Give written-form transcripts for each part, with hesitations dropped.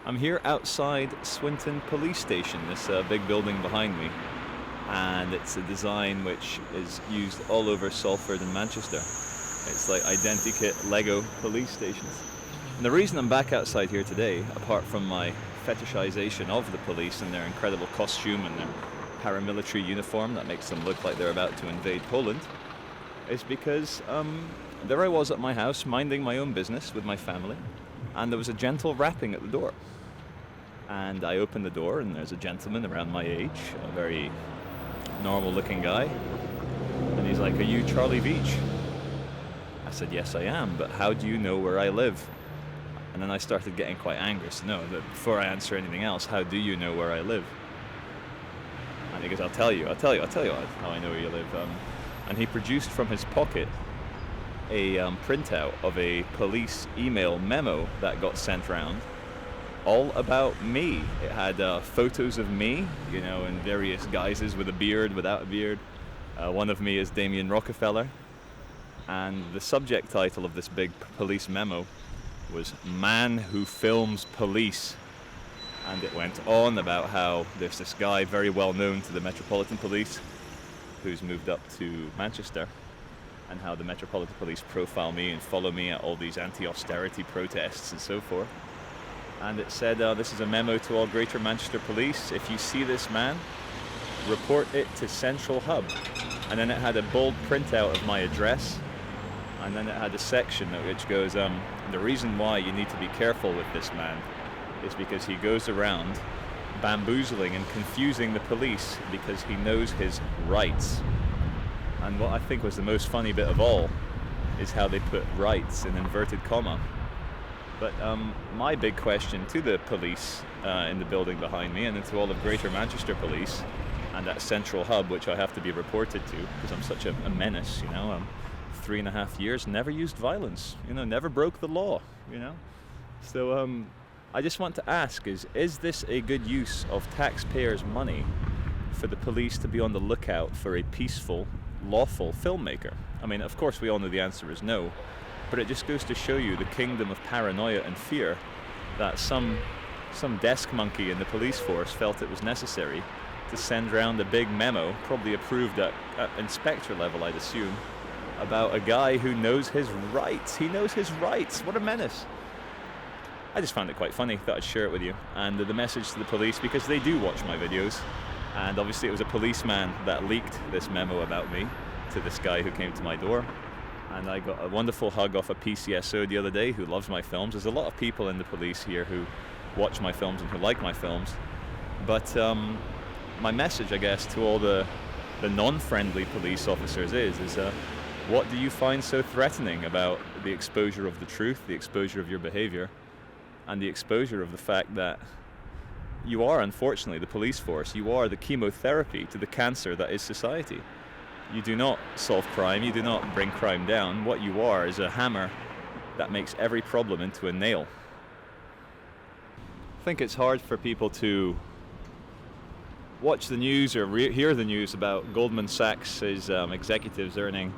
I'm here outside Swinton Police Station, this big building behind me, and it's a design which is used all over Salford and Manchester. It's like identikit Lego police stations. And the reason I'm back outside here today, apart from my fetishization of the police and their incredible costume and their paramilitary uniform that makes them look like they're about to invade Poland, is because there I was at my house minding my own business with my family, and there was a gentle rapping at the door. And I opened the door, and there's a gentleman around my age, a very normal-looking guy, and he's like, "Are you Charlie Veach?" I said, "Yes, I am, but how do you know where I live?" And then I started getting quite angry. So no, before I answer anything else, how do you know where I live? And he goes, I'll tell you how I know where you live. And he produced from his pocket a printout of a police email memo that got sent round, all about me. It had photos of me, in various guises, with a beard, without a beard. One of me is Damien Rockefeller. And the subject title of this big police memo was "Man Who Films Police." And it went on about how there's this guy very well known to the Metropolitan Police who's moved up to Manchester, and how the Metropolitan Police profile me and follow me at all these anti-austerity protests and so forth. And it said, this is a memo to all Greater Manchester Police. If you see this man, report it to Central Hub. And then it had a bold printout of my address. And then it had a section which goes, the reason why you need to be careful with this man is because he goes around bamboozling and confusing the police because he knows his rights. And what I think was the most funny bit of all is how they put rights in inverted comma. But my big question to the police in the building behind me, and to all of Greater Manchester Police and that Central Hub, which I have to be reported to because I'm such a menace, 3.5 years, never used violence, never broke the law, So I just want to ask, is this a good use of taxpayers' money for the police to be on the lookout for a peaceful, lawful filmmaker? I mean, of course we all know the answer is no. But it just goes to show you the kingdom of paranoia and fear that some desk monkey in the police force felt it was necessary to send round a big memo, probably approved at inspector level, I'd assume, about a guy who knows his rights. He knows his rights. What a menace. I just found it quite funny. Thought I'd share it with you. And the message to the police, because they do watch my videos, and obviously it was a policeman that leaked this memo about me to this guy who came to my door. And I got a wonderful hug off a PCSO the other day who loves my films. There's a lot of people in the police here who watch my films and who like my films. But my message, I guess, to all the non-friendly police officers is what do you find so threatening about the exposure of the truth, the exposure of your behavior, and the exposure of the fact that you are, unfortunately, the police force, you are the chemotherapy to the cancer that is society. You do not solve crime, you do not bring crime down. What you are is a hammer that makes every problem into a nail. I think it's hard for people to watch the news or hear the news about Goldman Sachs' executives earning,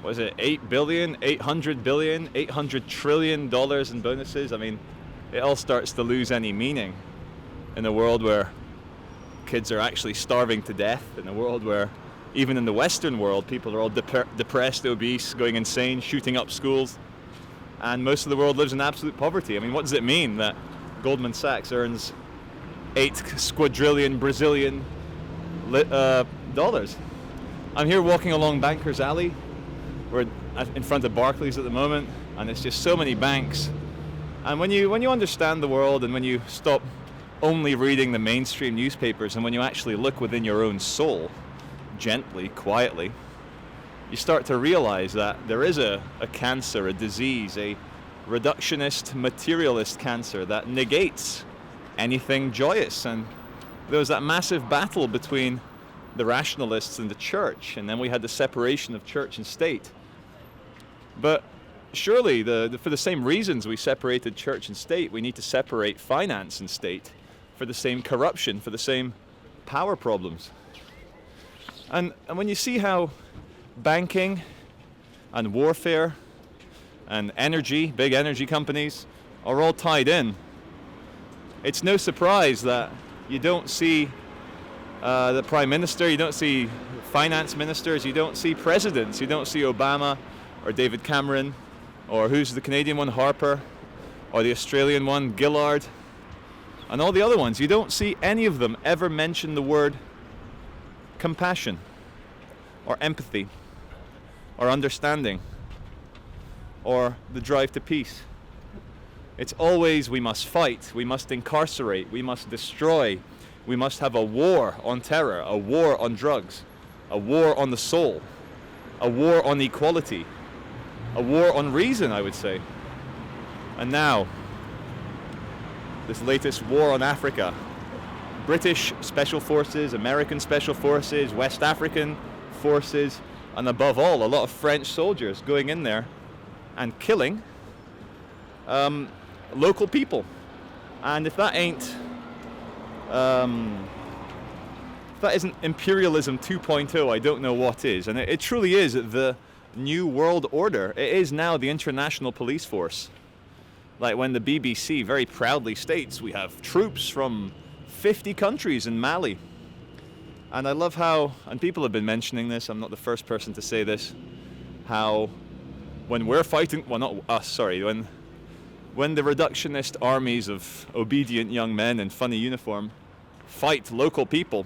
$8 billion, $800 billion, $800 trillion in bonuses. I mean, it all starts to lose any meaning in a world where kids are actually starving to death, in a world where even in the Western world, people are all depressed, obese, going insane, shooting up schools. And most of the world lives in absolute poverty. I mean, what does it mean that Goldman Sachs earns 8 squadrillion Brazilian dollars? I'm here walking along Bankers Alley. We're in front of Barclays at the moment, and it's just so many banks. And when you understand the world, and when you stop only reading the mainstream newspapers, and when you actually look within your own soul, gently, quietly, you start to realize that there is a cancer, a disease, a reductionist, materialist cancer that negates anything joyous. And there was that massive battle between the rationalists and the church, and then we had the separation of church and state. But surely, for the same reasons we separated church and state, we need to separate finance and state for the same corruption, for the same power problems. And when you see how banking and warfare and energy, big energy companies, are all tied in, it's no surprise that you don't see the Prime Minister, you don't see finance ministers, you don't see presidents, you don't see Obama or David Cameron, or who's the Canadian one, Harper, or the Australian one, Gillard, and all the other ones. You don't see any of them ever mention the word compassion, or empathy, or understanding, or the drive to peace. It's always, we must fight, we must incarcerate, we must destroy, we must have a war on terror, a war on drugs, a war on the soul, a war on equality, a war on reason, I would say. And now, this latest war on Africa. British special forces, American special forces, West African forces, and above all, a lot of French soldiers going in there and killing local people. And if that ain't if that isn't imperialism 2.0, I don't know what is. And it truly is the new world order. It is now the international police force. Like when the BBC very proudly states we have troops from 50 countries in Mali. And I love how, and people have been mentioning this, I'm not the first person to say this, how when we're fighting, well not us, sorry, when the reductionist armies of obedient young men in funny uniform fight local people,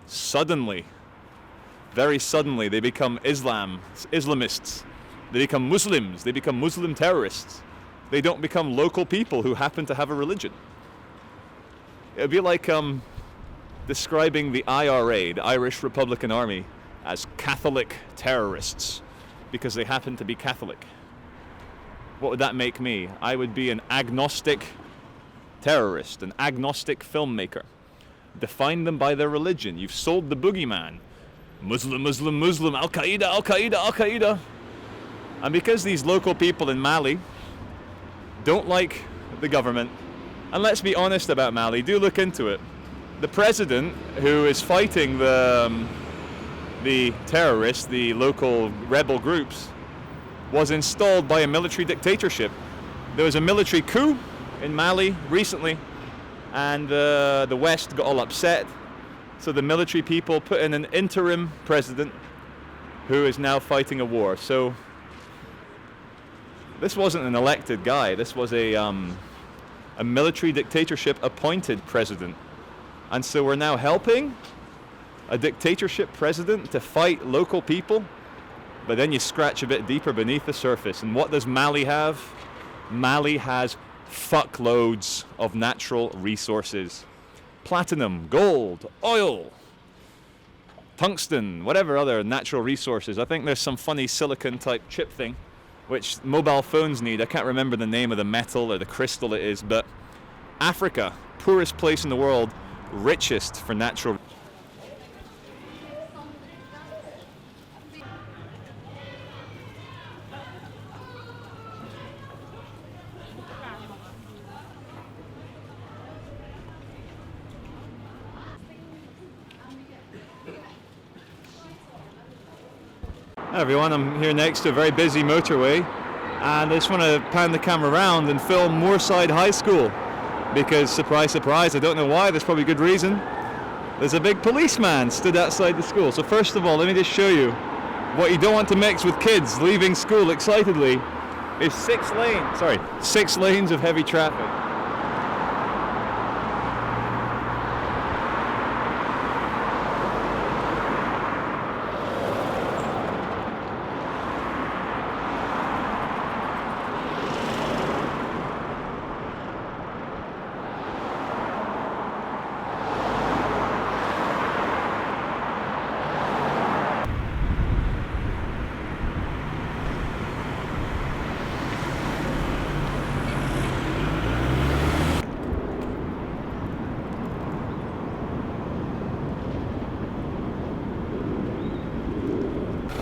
suddenly, very suddenly, they become Islamists. They become Muslims. They become Muslim terrorists. They don't become local people who happen to have a religion. It would be like describing the IRA, the Irish Republican Army, as Catholic terrorists because they happen to be Catholic. What would that make me? I would be an agnostic terrorist, an agnostic filmmaker. Define them by their religion. You've sold the boogeyman. Muslim, Muslim, Muslim, Al-Qaeda, Al-Qaeda, Al-Qaeda. And because these local people in Mali don't like the government, and let's be honest about Mali, do look into it. The president who is fighting the terrorists, the local rebel groups, was installed by a military dictatorship. There was a military coup in Mali recently, and the West got all upset. So the military people put in an interim president who is now fighting a war. So this wasn't an elected guy. This was a military dictatorship appointed president. And so we're now helping a dictatorship president to fight local people. But then you scratch a bit deeper beneath the surface. And what does Mali have? Mali has fuckloads of natural resources. Platinum, gold, oil, tungsten, whatever other natural resources. I think there's some funny silicon type chip thing which mobile phones need. I can't remember the name of the metal or the crystal it is, but Africa, poorest place in the world, richest for natural. Hi everyone, I'm here next to a very busy motorway, and I just want to pan the camera around and film Moorside High School because, surprise, surprise, I don't know why, there's probably good reason, there's a big policeman stood outside the school. So first of all, let me just show you what you don't want to mix with kids leaving school excitedly is 6 lanes of heavy traffic.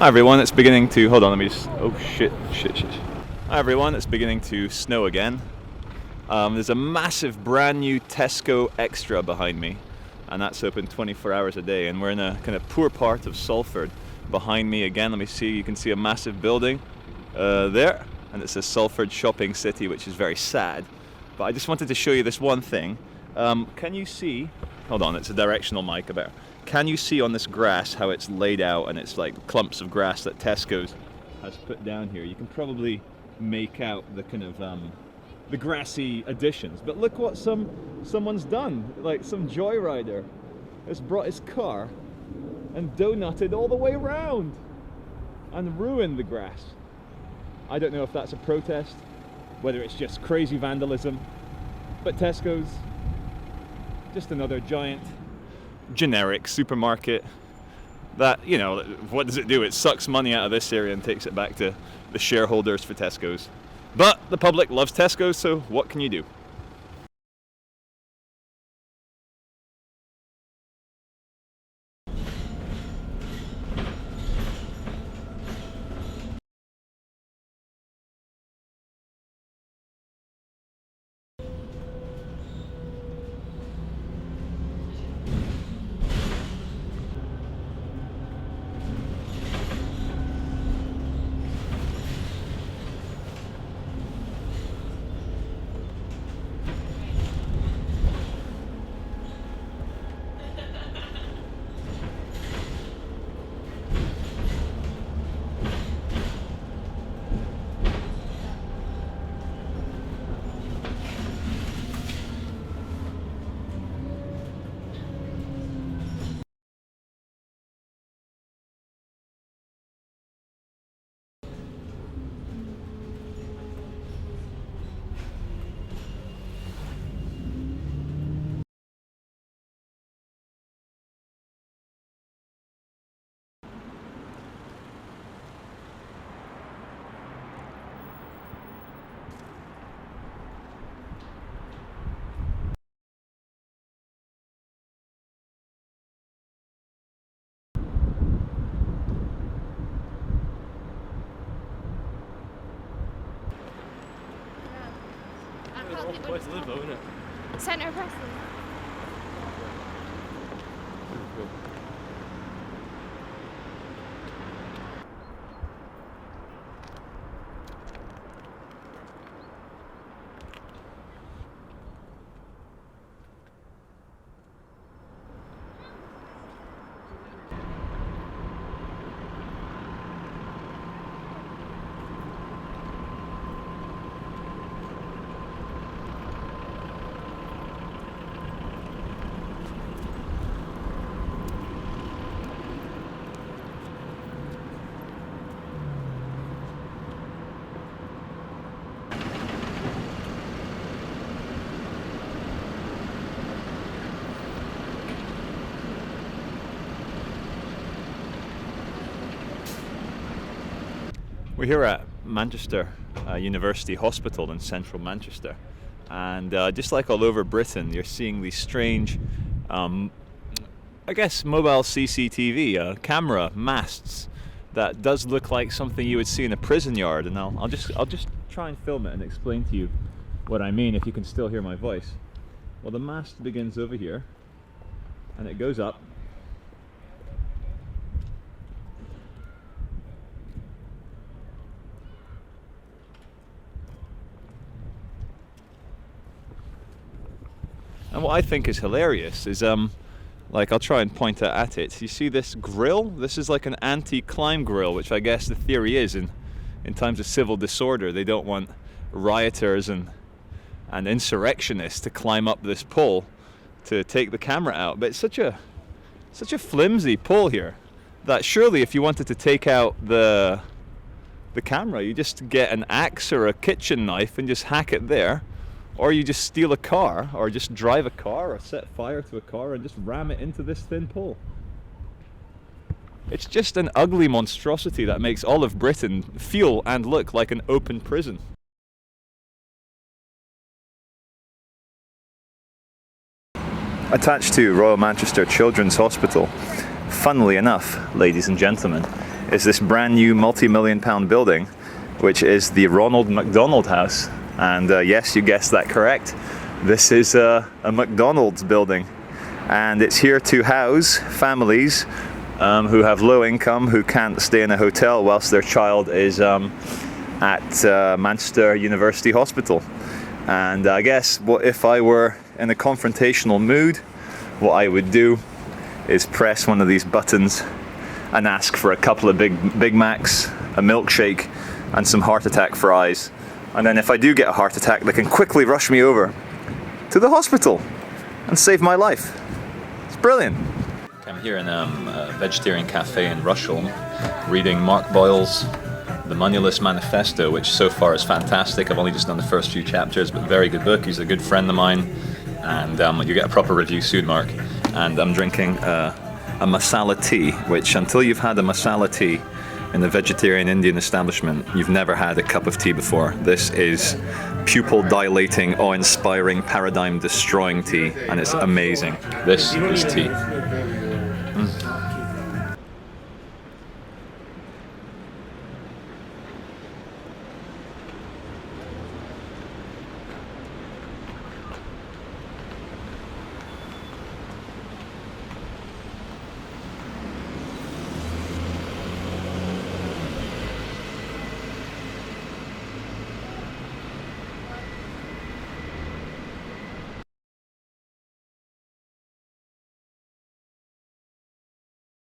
Hi everyone, it's beginning to, hold on, let me just, oh shit. Hi everyone, it's beginning to snow again. There's a massive brand new Tesco Extra behind me, and that's open 24 hours a day, and we're in a kind of poor part of Salford. Behind me again, let me see, you can see a massive building there, and it's a Salford shopping city, which is very sad. But I just wanted to show you this one thing. Can you see, hold on, it's a directional mic about. Can you see on this grass how it's laid out, and it's like clumps of grass that Tesco's has put down here? You can probably make out the kind of the grassy additions. But look what someone's done. Like some joyrider has brought his car and donutted all the way around and ruined the grass. I don't know if that's a protest, whether it's just crazy vandalism, but Tesco's just another giant generic supermarket that, you know, what does it do? It sucks money out of this area and takes it back to the shareholders for Tesco's. But the public loves Tesco's, so what can you do? Place to live though, isn't it? Centre Preston. We're here at Manchester University Hospital in central Manchester, and just like all over Britain, you're seeing these strange, I guess, mobile CCTV camera masts that does look like something you would see in a prison yard. And I'll just try and film it and explain to you what I mean, if you can still hear my voice. Well, the mast begins over here, and it goes up. And what I think is hilarious is, like, I'll try and point at it. You see this grill? This is like an anti-climb grill, which I guess the theory is in times of civil disorder, they don't want rioters and insurrectionists to climb up this pole to take the camera out. But it's such a flimsy pole here that surely if you wanted to take out the camera, you just get an axe or a kitchen knife and just hack it there. Or you just steal a car, or just drive a car, or set fire to a car and just ram it into this thin pole. It's just an ugly monstrosity that makes all of Britain feel and look like an open prison. Attached to Royal Manchester Children's Hospital, funnily enough, ladies and gentlemen, is this brand new multi-million pound building, which is the Ronald McDonald House. And yes, you guessed that correct. This is a McDonald's building, and it's here to house families who have low income, who can't stay in a hotel whilst their child is at Manchester University Hospital. And I guess what if I were in a confrontational mood, what I would do is press one of these buttons and ask for a couple of Big Macs, a milkshake, and some heart attack fries. And then if I do get a heart attack, they can quickly rush me over to the hospital and save my life. It's brilliant. I'm here in a vegetarian cafe in Rusholme, reading Mark Boyle's The Moneyless Manifesto, which so far is fantastic. I've only just done the first few chapters, but very good book. He's a good friend of mine, and you get a proper review soon, Mark. And I'm drinking a masala tea, which until you've had a masala tea in a vegetarian Indian establishment, you've never had a cup of tea before. This is pupil dilating, awe-inspiring, paradigm destroying tea, and it's amazing. This is tea.